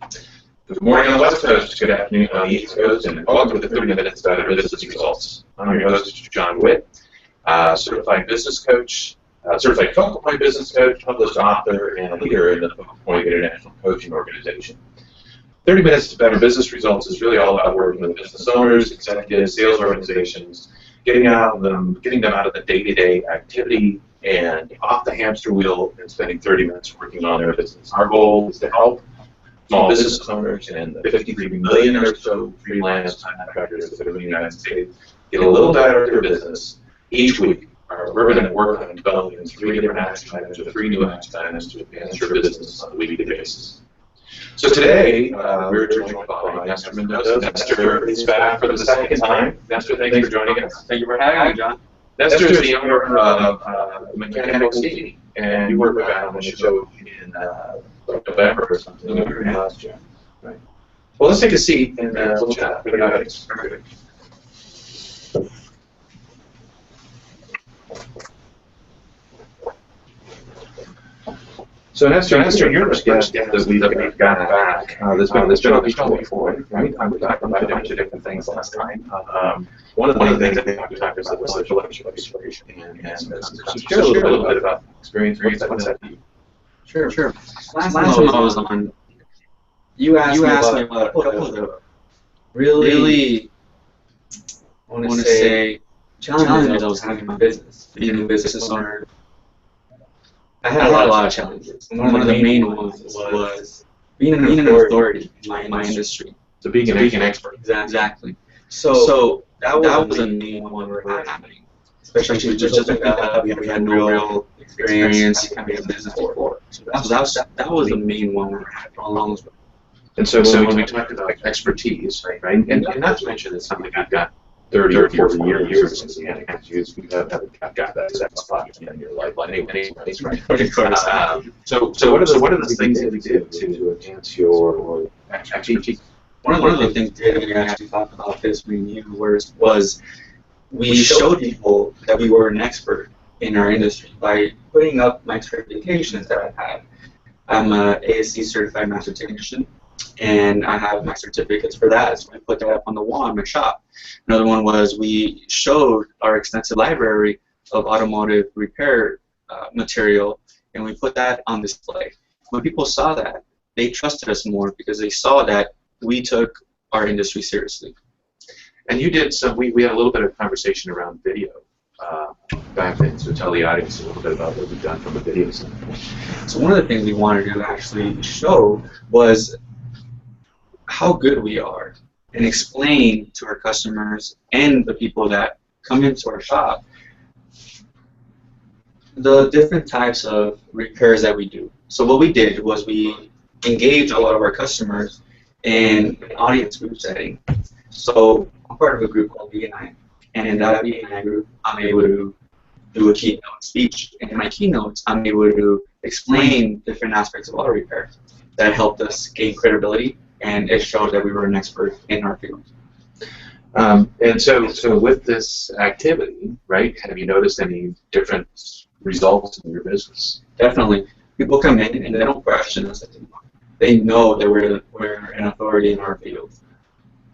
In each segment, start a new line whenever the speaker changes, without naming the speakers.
Good morning on the West Coast, good afternoon on the East Coast, and welcome to 30 Minutes Better Business Results. I'm your host, John Witt, certified business coach, certified focal point business coach, published author, and a leader in the focal point international coaching organization. 30 Minutes to Better Business Results is really all about working with business owners, executives, sales organizations, getting them out of the day-to-day activity and off the hamster wheel and spending 30 minutes working on their business. Our goal is to help small business owners and the 53 million or so freelance contractors that are in the United States get a little better at their business each week. We're going to work on developing 3 different action items or 3 new action items to advance your business on a weekly basis. So today, we're joined by Nestor Mendoza. Nestor is back for the second time. Nestor, thanks for joining us.
Thank you for having me, John.
Nestor is the owner of Mechanical CA, and you worked back on the show in November or something. Last year. Right. Well, let's take a seat and we'll chat. Perfect. So Nestor, you're the guest that we've got back. There's been on the show before, right? We talked about a bunch of different things last time. One of the things that we talked about was social exploration. And so share a little bit about experience. What's that for you?
Sure. Last time I was on, you asked me about a couple of really, I want to say, challenges I was having in my business. Being a business owner, I had a lot of challenges. One of the main ones was being an authority in my industry.
So being an expert.
Exactly. So that was the main one we're having. Especially just we had no real experience in business before. So that was the main one we had for a long time.
And so when we talked about expertise, right? And not to mention it's something I've got 30 or 40 years since the Hangout. I've got that spot in your life. Anyway, right. So what are the things that we did to enhance your expertise?
One of the things that we actually talked about this when you was we showed people that we were an expert in our industry by putting up my certifications that I have. I'm a ASC certified master technician, and I have my certificates for that, so I put that up on the wall in my shop. Another one was we showed our extensive library of automotive repair material, and we put that on display. When people saw that, they trusted us more because they saw that we took our industry seriously.
And you did some, we had a little bit of conversation around video back then, so tell the audience a little bit about what we've done from a video standpoint.
So one of the things we wanted to actually show was how good we are and explain to our customers and the people that come into our shop the different types of repairs that we do. So what we did was we engaged a lot of our customers in an audience group setting. So I'm part of a group called BNI, and in that BNI group, I'm able to do a keynote speech. And in my keynotes, I'm able to explain different aspects of auto repair that helped us gain credibility, and it showed that we were an expert in our field.
And so with this activity, right, have you noticed any different results in your business?
Definitely. People come in and they don't question us anymore. They know that we're an authority in our field.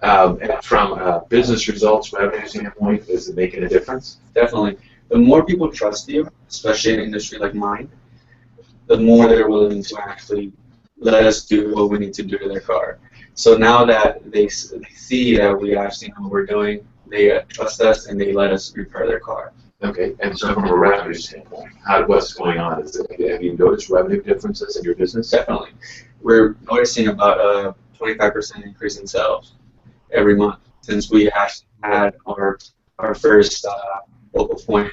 And from a business results revenue standpoint, is it making a difference?
Definitely. The more people trust you, especially in an industry like mine, the more they're willing to actually let us do what we need to do to their car. So now that they see that we actually know what we're doing, they trust us and they let us repair their car.
Okay, and so from a revenue standpoint, what's going on? Have you noticed revenue differences in your business?
Definitely. We're noticing about a 25% increase in sales every month since we actually had our first local point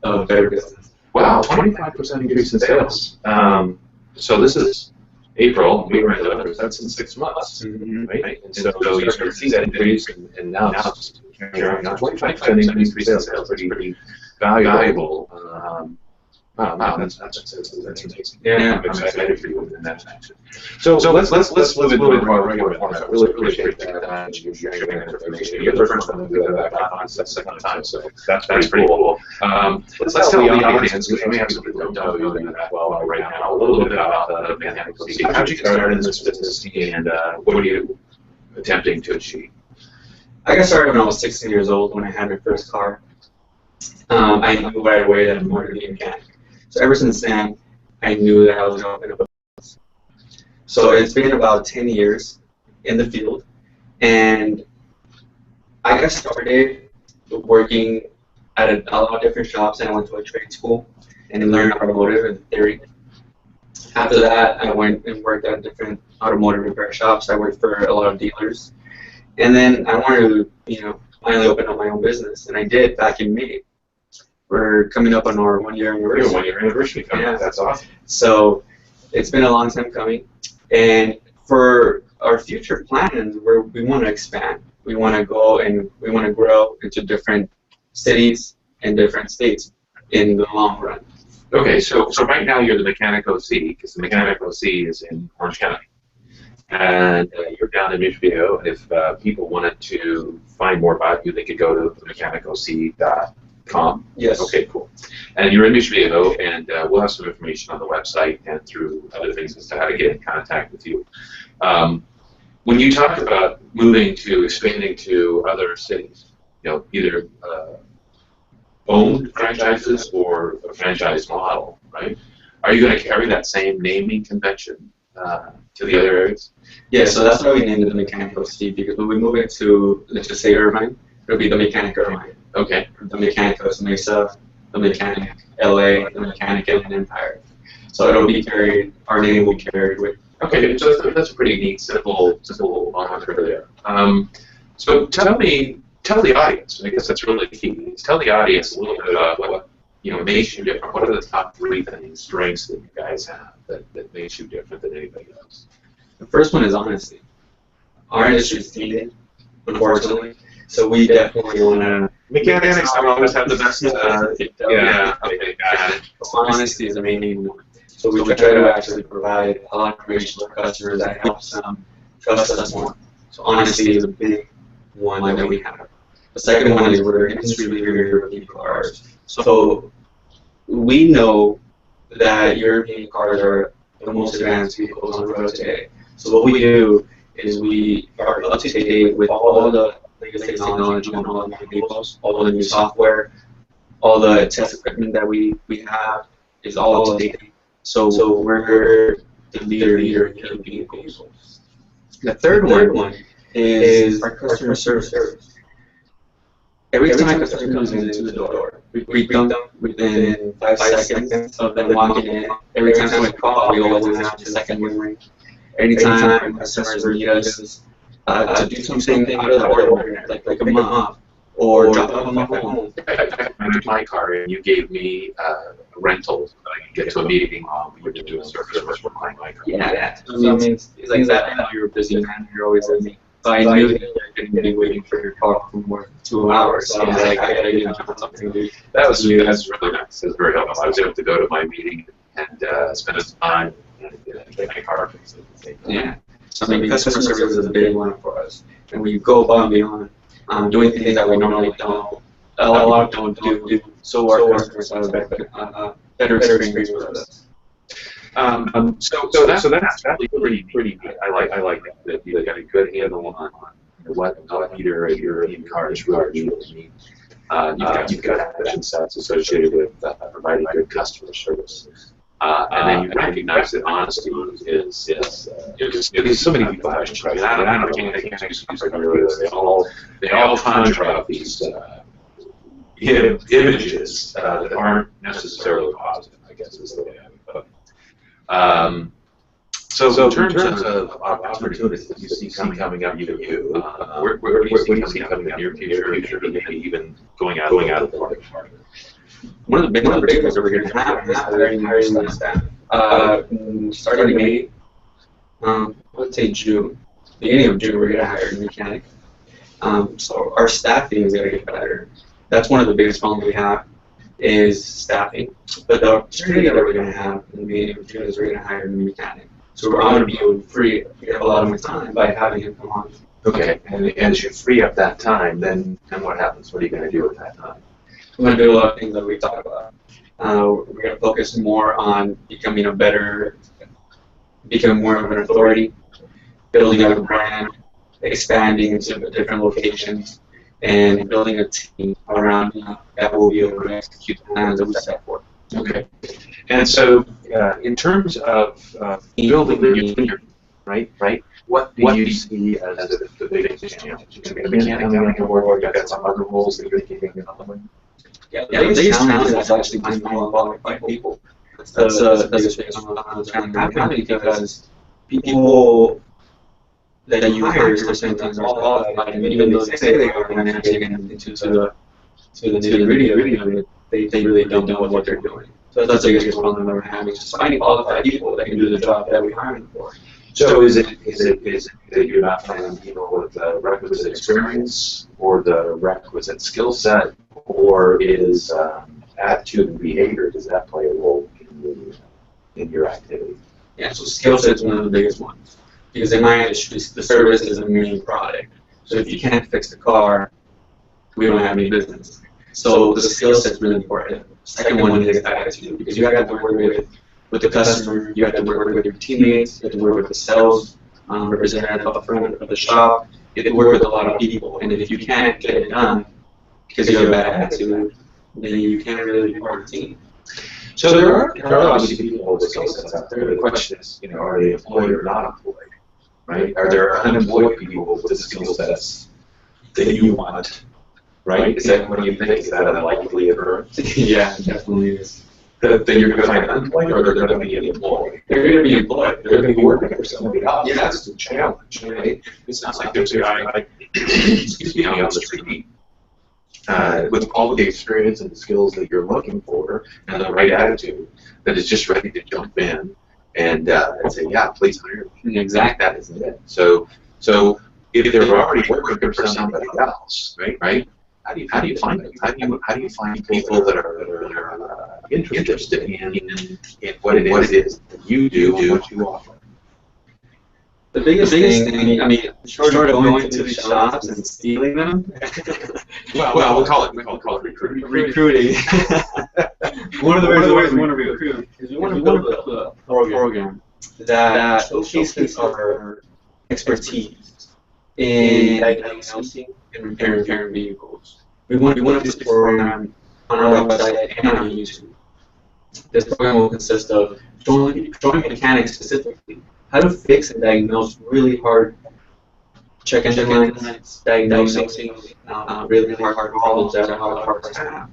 of better business.
Wow, 25% increase in sales. So this is April, we were in November, that's in 6 months, right? And so you start to see that increase, and now it's 25% increase in sales, pretty valuable. Wow, that's amazing.
Yeah.
I'm excited for you in that action. So let's move into our regular format. Really appreciate that. You're sharing that information. You're the first one to do that. That's the second time, so that's pretty cool. Let's tell the audience, because we may have some people who don't know you that well right now, a little bit about the mechanical C. How did you get started in this business, and what are you attempting to achieve?
I got started when I was 16 years old when I had my first car. I knew right away that I wanted to be a mechanic. So ever since then, I knew that I was going to open up a business. So it's been about 10 years in the field, and I got started working at a lot of different shops, and I went to a trade school and learned automotive and theory. After that, I went and worked at different automotive repair shops. I worked for a lot of dealers, and then I wanted to, finally open up my own business, and I did back in May. We're coming up on our 1 year anniversary.
Your 1 year anniversary coming up. That's awesome.
So it's been a long time coming, and for our future plans, we want to expand. We want to go and we want to grow into different cities and different states in the long run.
Okay, so right now you're the Mechanic OC, because the Mechanic OC is in Orange County. And you're down in Mission Viejo, and if people wanted to find more about you, they could go to themechanicoc.com.
Yes.
Okay, cool. And you're in Mission Viejo, and we'll have some information on the website and through other things as to how to get in contact with you. When you talk about expanding to other cities, either owned franchises or a franchise model, right? Are you going to carry that same naming convention to the other areas?
Yeah, so that's why we named it the Mechanic OC, because when we move it to, let's just say, Irvine, it'll be the Mechanic Irvine.
Okay.
The Mechanic Costa Mesa, the Mechanic LA, the Mechanic Inland Empire. So it'll be carried, our name will be carried with.
Okay, so that's a pretty neat, simple moniker there. So tell the audience, I guess that's really key, tell the audience a little bit about what makes you different. What are the top 3 strengths that you guys have that makes you different than anybody else?
The first one is honesty. Our industry is needed, unfortunately, so we definitely want to.
Mechanics don't always have the best. Yeah, okay, got it.
Honesty is the main one. So we try to actually provide a lot of information to customers that helps them trust us more. So honesty is a big one that we have. The second one is we're industry leader in European cars. So we know that European cars are the most advanced vehicles on the road today. So what we do is we are up to date with all the latest technology on all the new vehicles, all the new software, all the test equipment that we have is all up to date. So we're the leader in European vehicles. The third one is our customer service. Every time a customer comes into the door, we greet them within 5 seconds of them walking in. Every time someone calls, we always have the second ring. Anytime customers need us to do something out of the ordinary, like pick them up or drop them off at home.
I rented my car, and you gave me a rental so I could get to a meeting while we were doing service work on my car.
Yeah. So I mean, it's like that. I know you're a busy man. You're always busy. So I knew that you couldn't be waiting for your car for more than 2 hours. So I was like, I gotta get something to do.
That's really nice. It was very helpful. I was able to go to my meeting and spend some time and get my car fixed at the same time.
Yeah. So I mean, customer service is a big one for us, and we go above and beyond, doing things that we normally don't. A lot don't do. So our customers have a better experience with us.
So that's pretty good. I like that you got a good handle on what European cars really need. You've got action sets associated with providing good customer service, and then you recognize that honesty is because so many people have questions. I don't know. They all conjure up these images that aren't necessarily positive, I guess is the way I would put it. So in terms of opportunities that you see coming up to you, where do you see coming up in your future, maybe even going out of the market?
One of the big things that we're going to have is hiring staff. Starting May, let's say June, beginning of June, we're going to hire a mechanic. So our staffing is going to get better. That's one of the biggest problems we have. is staffing, but the opportunity that we're going to have in the opportunity is we're going to hire a mechanic. So I'm going to be able to free up a lot of my time by having him come on.
Okay, and as you free up that time, then what happens? What are you going to do with that time?
I'm going to do a lot of things that we talk about. We're going to focus more on becoming more of an authority, building out a brand, expanding into different locations, and building a team around that will be able to execute the plans that we set forth.
Okay. And so, in terms of building your team, right? What do you see as the biggest challenge? You're going to be a mechanic down the board, you've got some other roles that you're thinking of.
Yeah, the biggest challenge is actually finding qualified people. That's the biggest challenge I'm having, because people that you hire sometimes are qualified, and even though they say they are, when actually get into the nitty-gritty, they really don't know what they're doing. So that's the biggest problem that we're having, is just finding qualified people that can do the job that we hire them for.
So is it that you're not finding people with the requisite experience or the requisite skill set, or is attitude and behavior, does that play a role in your activity?
Yeah, so skill set is one of the biggest ones. Because in my industry, the service is a main product. So if you can't fix the car, we don't have any business. So the skill set is really important. Second one is attitude, because you have to work with the customer, you have to work with your teammates, you have to work with the sales representative up front of the shop, you have to work with a lot of people. And if you can't get it done because you have a bad attitude, then you can't really be part of the team.
So there are obviously people with skill sets out there. The question is, are they employed or not employed? Right? Are there unemployed people with the skill sets that you want? Right? Is that what you think? Is that a likely occurrence?
Yeah, it definitely is.
That you're going to find unemployed, or they're going to be employed?
They're going to be employed.
They're going to be working for somebody else. Yeah, that's the challenge, right? It's not like there's a guy, excuse me, on the street with all the experience and the skills that you're looking for and the right attitude that is just ready to jump in and say, yeah, please hire me. Exactly, that isn't it. So if they're already working for somebody else, right? How do you find them? How do you find people that are interested in what it is that you do and what you offer?
The biggest thing, short of going to the shops and stealing them.
well, we'll call it recruiting.
Recruiting. One of the ways we want to recruit is we want to build a program that showcases our expertise in diagnosing and repairing vehicles. We want to put this program on our website and on YouTube. This program will consist of showing mechanics specifically how to fix and diagnose really hard check engine lights, diagnosing really hard problems that are hard to have.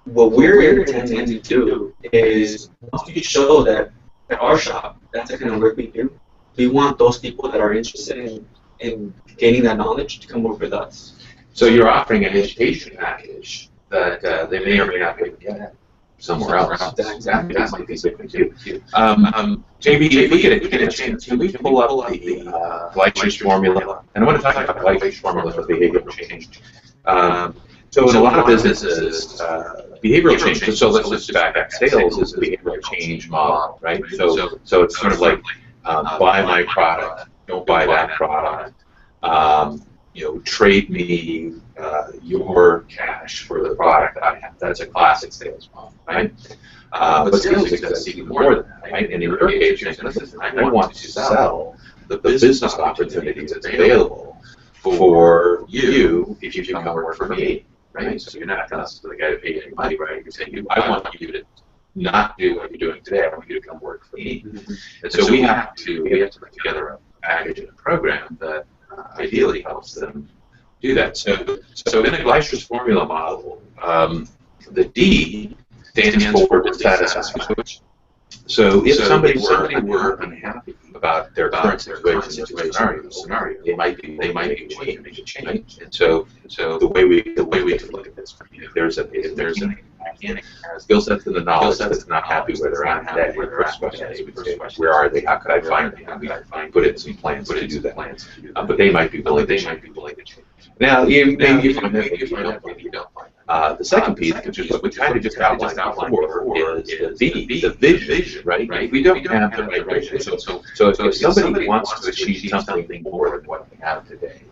What we're intending to do is once we show that at our shop, that's the kind of work we do, we want those people that are interested in gaining that knowledge to come work with us.
So you're offering an education package that they may or may not be able to get somewhere else. That might be different too. JB, if we get a chance, can we pull up the Gleicher's formula? And I want to talk about Gleicher's formula for behavioral change. So in a lot of businesses, behavioral change, so let's just back up, sales is a behavioral change model, right? So it's sort of like, buy my product, don't buy that product. Trade me your cash for the product that I have. That's a classic sales model, right? But sales does even more than that, right? And in your case, you're saying, listen, I want to sell the business opportunities that's available for you if you come work for me, right? So you're not constantly the guy to pay any money, right? You're saying, I want you to not do what you're doing today. I want you to come work for me. And so we have to put together a package and a program that ideally helps them do that. So in the Gleicher's formula model, the D stands for dissatisfaction. So if somebody were unhappy about their current situation scenario, they might be wanting to change. And so the way we look at this, if there's a mechanic skill set to the knowledge that's not happy where they're at today, the first question is, where are they? How could I find them? How could I put in some plans to do that? But they might be willing to change. Now, maybe you find that, maybe you don't find that. The second piece, which is what we kind of just outlined before, is the vision, right? If we don't have the right vision, so if somebody wants to achieve something more than what they have today,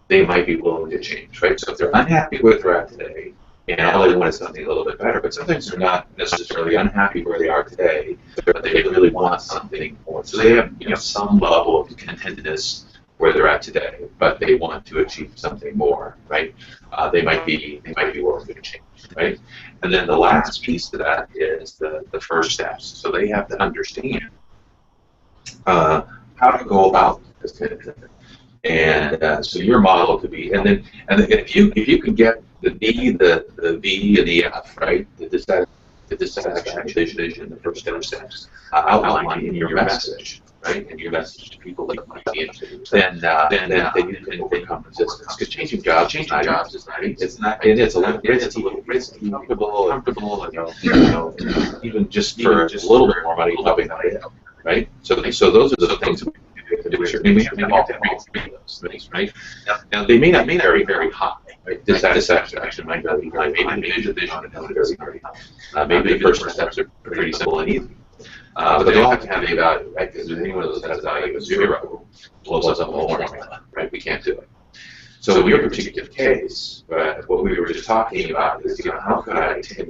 they might be willing to change, right? So if they're unhappy where they're at today, and all they want is something a little bit better, but sometimes they're not necessarily unhappy where they are today, but they really want something more. So they have, some level of contentedness where they're at today, but they want to achieve something more, right? They might be willing to change, right? And then the last piece to that is the first steps. So they have to understand how to go about this kind of thing. And so your model could be, and then if you can get the D, the V, and the F, right? The dissatisfaction, vision, the first steps outlined in your message, right? And your message to people that might be interested, then you can overcome resistance. Because changing jobs is not easy. It's a little risky, comfortable, even just for a little bit more money, probably not it, right? So those are the things. And we have to all three of those things, right? Now they may not be very, very high. Right? Dissatisfaction might not be high. Maybe the vision is very high. Maybe the first steps are pretty simple and easy. But they all have to have a value, right? Because if any one of those has a value of 0, blows up the whole formula, right? We can't do it. So in your particular case, what we were just talking about is, how could I take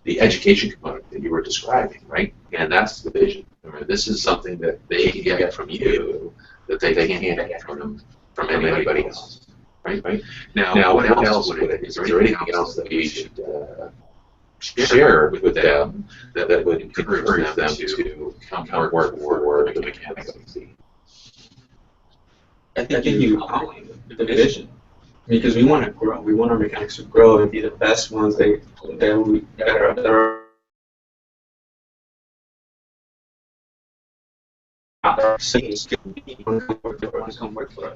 the education component that you were describing, right? And that's the vision. Remember, this is something that they can get from you that they can't get from anybody else, right? Now, what else would it? Is there anything else that we should share with them that would encourage them to come work for the mechanics of the
I think you outline the vision, because we want to grow. We want our mechanics to grow and be the best ones that are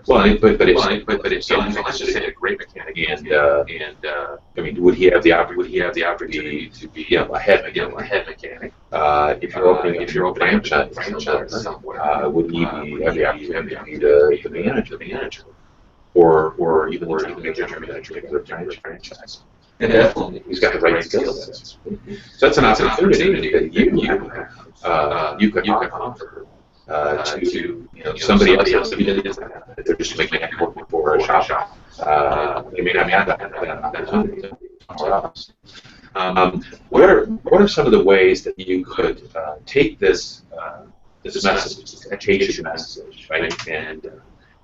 well, but if someone wants to say a great mechanic, and I mean, would he have the opportunity to be a head mechanic? If you're opening a franchise somewhere, would he have the opportunity to manage the manager, or even the general manager of the franchise?
And definitely,
he's got the right skill sets. So that's an opportunity that you can offer. To somebody else that they're just making that work for a shop. They may not have that opportunity somewhere else. What are some of the ways that you could take this message, this education message, right, and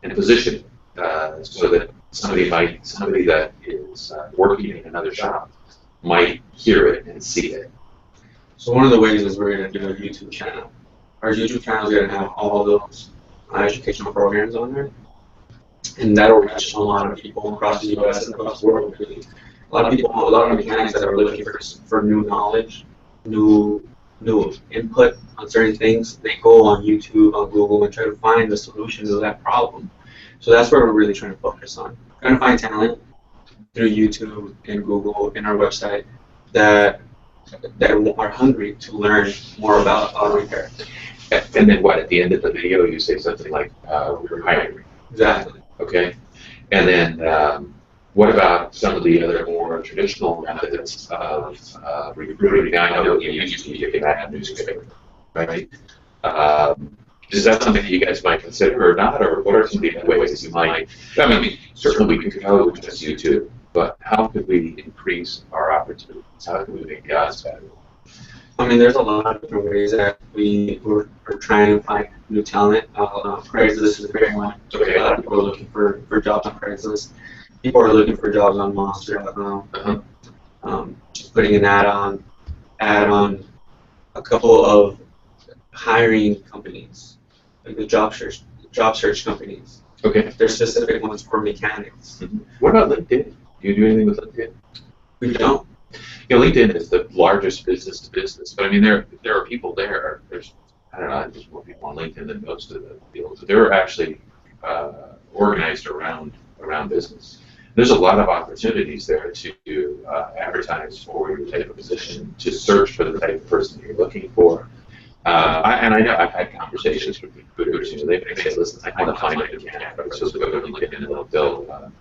position it so that somebody that is working in another shop might hear it and see it?
So one of the ways is we're going to do a YouTube channel. Our YouTube channel is going to have all those educational programs on there, and that'll reach a lot of people across the U.S. and across the world. A lot of mechanics that are looking for new knowledge, new input on certain things. They go on YouTube, on Google, and try to find the solution to that problem. So that's where we're really trying to focus on. Trying to find talent through YouTube and Google and our website that are hungry to learn more about auto repair.
And then what, at the end of the video, you say something like, we're hiring.
Exactly.
Okay. And then what about some of the other more traditional methods of recruiting? Now, I know you used to be giving that newspaper, right? Is that something that you guys might consider or not? Or what are some of the other ways you might? I mean, certainly we could go with just YouTube, but how could we increase our opportunities? How can we make the odds better?
I mean, there's a lot of different ways that we're trying to find new talent. Craigslist is a great one.
Okay.
A lot of people are looking for jobs on Craigslist. People are looking for jobs on Monster.com. Just putting an ad on a couple of hiring companies, like the job search companies.
Okay.
There's specific ones for mechanics.
Mm-hmm. What about LinkedIn? Do you do anything with LinkedIn?
We don't.
LinkedIn is the largest business to business, but I mean, there are people there. There's more people on LinkedIn than most of the fields. They're actually organized around business. There's a lot of opportunities there to advertise for your type of position, to search for the type of person you're looking for. I know I've had conversations with recruiters. They say, "Listen, I want to find a mechanic, right? So go to LinkedIn and they'll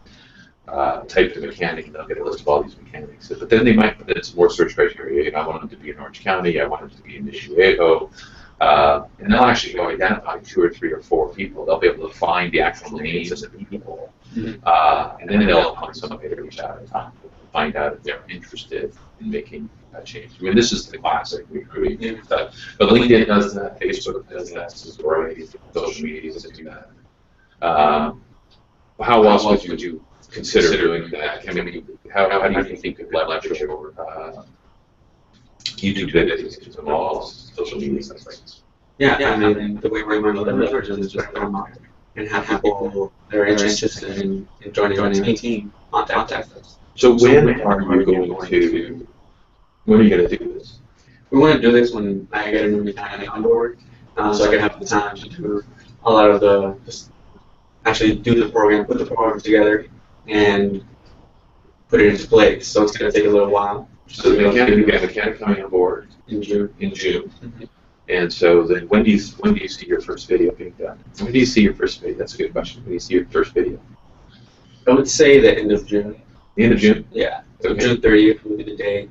type of mechanic, and they'll get a list of all these mechanics. But then they might put in some more search criteria. I want them to be in Orange County. I want them to be in Mission Viejo. And they'll actually go identify 2 or 3 or 4 people. They'll be able to find the actual names of the people. And then they'll find somebody to reach out and find out if they're interested in making a change. I mean, this is the classic recruiting stuff. But LinkedIn does that, Facebook does that, there's a variety of social medias that do that. How else would you consider doing that? I mean, how do you think you could leverage your YouTube videos and all social media sites?
Yeah, I mean, the way we're going to leverage it is just put them out there and have people that are interested in joining the team contact us.
So when are you going to do this?
We want to do this when I get a new mechanic on board, so I can have the time to do a lot of just actually do the program, put the program together, and put it into place. So it's going to take a little while.
So you got a mechanic coming on board
in June.
And so then when do you see your first video being done? When do you see your first video? That's a good question. When do you see your first video?
I would say the end of June.
The end of June?
Yeah. So June 30th will be the day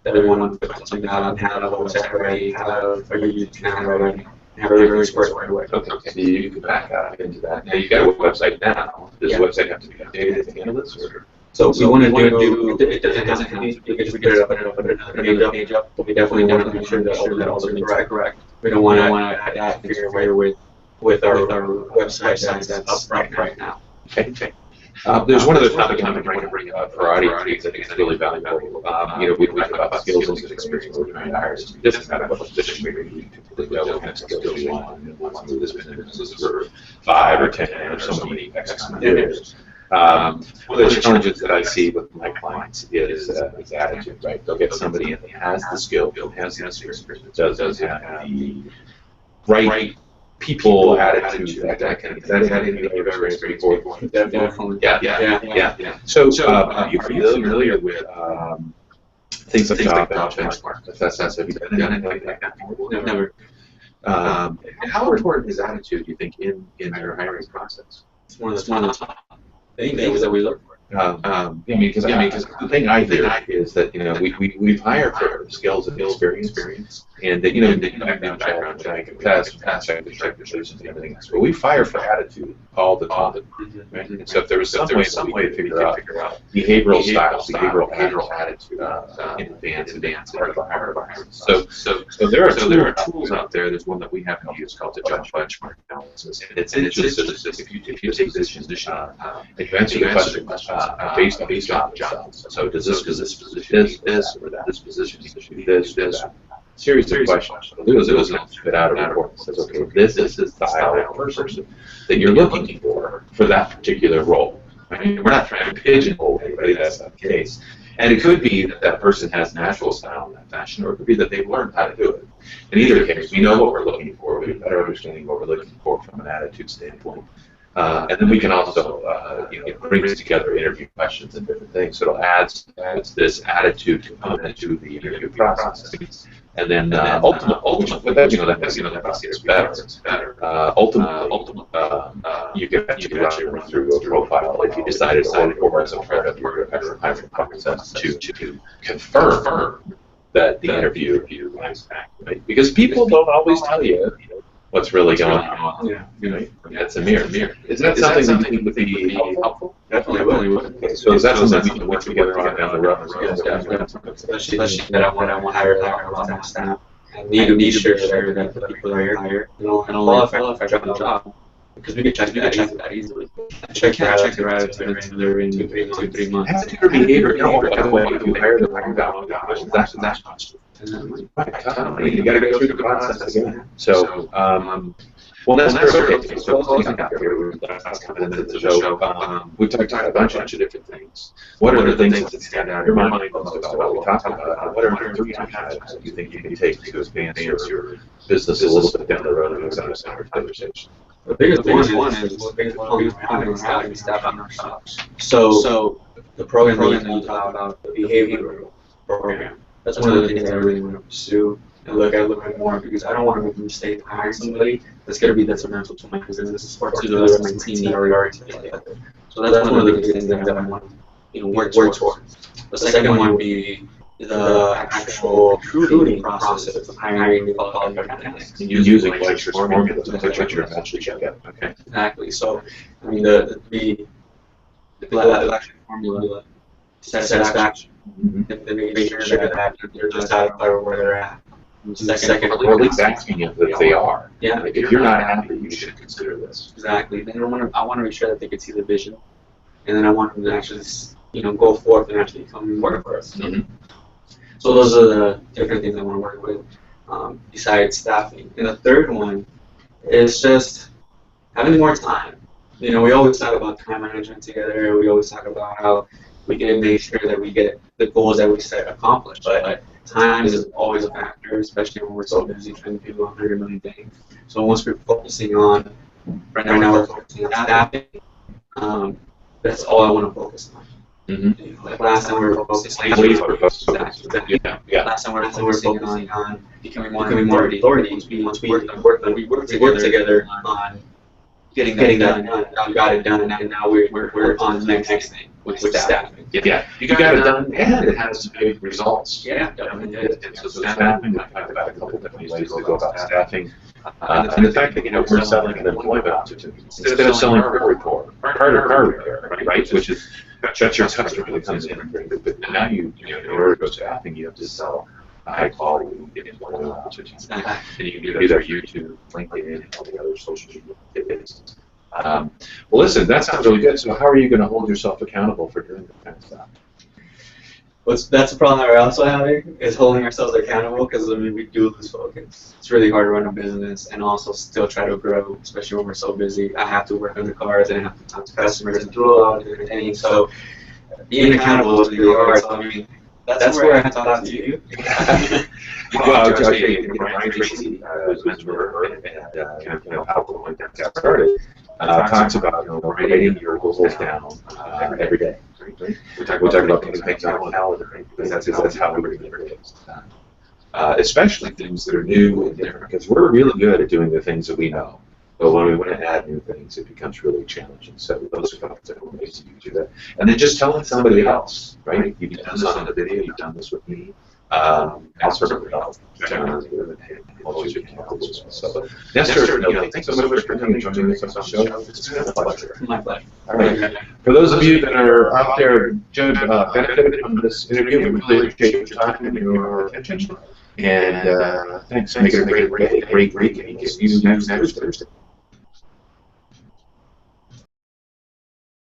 that we want to put something out and have a website ready, have a YouTube channel ready, and have everybody squared away.
Okay. So you can back out into that. Now you've got a website now. Does the website have to be updated at the end of this? Or?
So we want to do it doesn't have to be, we can just put it up and put another page up, but we definitely want to make sure that all the links are correct. We don't want to add fear with our website that's up right now.
Okay. There's one other topic I'm going to bring up for our audience I think it's really valuable. We talk about skills and experience we're trying to hire. This is kind of a position where you typically know what kind of skills you want and want to do this business for 5 or 10 or so many X amount of years. One of the challenges that I see with my clients is attitude, right? They'll get somebody that has the skill, has the experience, does have the right people attitude, that kind of thing. Is that anything you've ever experienced before?
Definitely.
Yeah. So, are you familiar with things like job benchmark? Have you done anything like that before?
No, never.
How important is attitude, do you think, in your hiring process?
It's one of the top things that we look for.
Because the thing I hear is that we hire for skills and experience, and that background check, test, check and everything else. But we fire for attitude all the time, right? And so if there was some way to figure out behavioral styles, behavioral attitude in advance, part of our hiring. So there are tools out there. There's one that we have to use called the job benchmark analysis. And it's just if you take a position, if you answer the question based on job itself. So does this position this or that? This position this or that? Series of questions. Those don't spit out a report that says, okay, this is the style of person that you're looking for that particular role. I mean, we're not trying to pigeonhole anybody, that's not the case. And it could be that person has natural style in that fashion, or it could be that they've learned how to do it. In either case, we know what we're looking for. We have a better understanding of what we're looking for from an attitude standpoint. And then we can also bring together interview questions and different things. So it adds this attitude component to the interview process. And then ultimately, that process is better. Ultimately, you can actually run through a profile if you decided or as a part of your hiring process to confirm that the interview is accurate. Right? Because people don't always tell you what's really going on. That's a mirror. Is that something that you think would be helpful?
Definitely would.
Okay, so is that something we can work together on down the road?
Especially that I want to hire a lot more staff. I need to be sure that the people are here and all if I drop the job. Because we can check that easily. Check your attitude in 2-3 months.
Attitude or behavior, by the way, if you hire the right guy, that's much. You got to go through the process again. So, Nestor, okay, so let's get out here. That's kind of the show. We've talked about a bunch of different things. What are the things that stand out in your mind most about what we talked about? What are 3 habits that you think you can take to advance your business a little bit down the road and examine our conversation?
The biggest one is having staff on ourselves. So the program that you talk about, the behavioral program, that's one of the things I really want to pursue and look at more, because I don't want to make a mistake hiring somebody that's going to be detrimental to my business or to the rest of my team that already together. So that's one of the biggest things that I want to work towards. The second one would be the actual recruiting process of hiring qualified mechanics.
Using lecture formulas to put your eventually check out. Okay.
Exactly. So, I mean, the lecture formula satisfaction. They make sure that they're just satisfied with where they're at. Second,
Or at least asking if they are.
Yeah.
Like, if you're not happy, you should consider this.
Exactly. Then I want to make sure that they can see the vision, and then I want them to actually, go forth and actually come and work for us.
Mm-hmm.
So those are the different things I want to work with, besides staffing. And the third one is just having more time. We always talk about time management together. We always talk about how we can make sure that we get the goals that we set accomplished. But time is always a factor, especially when we're so busy trying to do 100 million things. So once we're focusing on, right now we're focusing on staffing, that's all I want to focus on.
Mm-hmm.
Like last time we were focusing on becoming more authority. Once we worked together on getting that done. Now we got it done, and now we're on the next thing, which is staffing.
Yeah, you got it done, and it has big results.
Yeah, definitely.
So staffing, we've talked about a couple different ways to go about staffing. And the fact that, we're selling an employment opportunity instead of selling car repair, right? Which is, that's your customer that comes in. But now in order to go staffing, you have to sell a high quality employment opportunities. And you can do that through YouTube, LinkedIn, and all the other social media activities. Well, listen, that sounds really good. So how are you going to hold yourself accountable for doing that kind of stuff?
That's the problem that we're also having, is holding ourselves accountable, because we do lose focus. It's really hard to run a business and also still try to grow, especially when we're so busy. I have to work on the cars and I have to talk to customers and do a lot of different things. So being accountable is really hard. So that's where I have to talk to you.
Well, I'll tell you, Brian Tracy, who's a mentor and kind of how the that got started, talks about writing your goals down every day. We talk about putting things on a calendar, because that's how we're going to get things done. Especially things that are new and different, because we're really good at doing the things that we know. But when we want to add new things, it becomes really challenging. So those are a couple of different ways that you do that. And then just telling somebody else, right? You've done this on the video, you've done this with me. That's sort of help. So, Nestor, thanks so much for coming and joining us on the show. It's been a pleasure.
My pleasure.
All right. For those of you that are out there, benefited from this interview, we really appreciate your time and your attention. And thanks. Make it a great week. And see you next Thursday.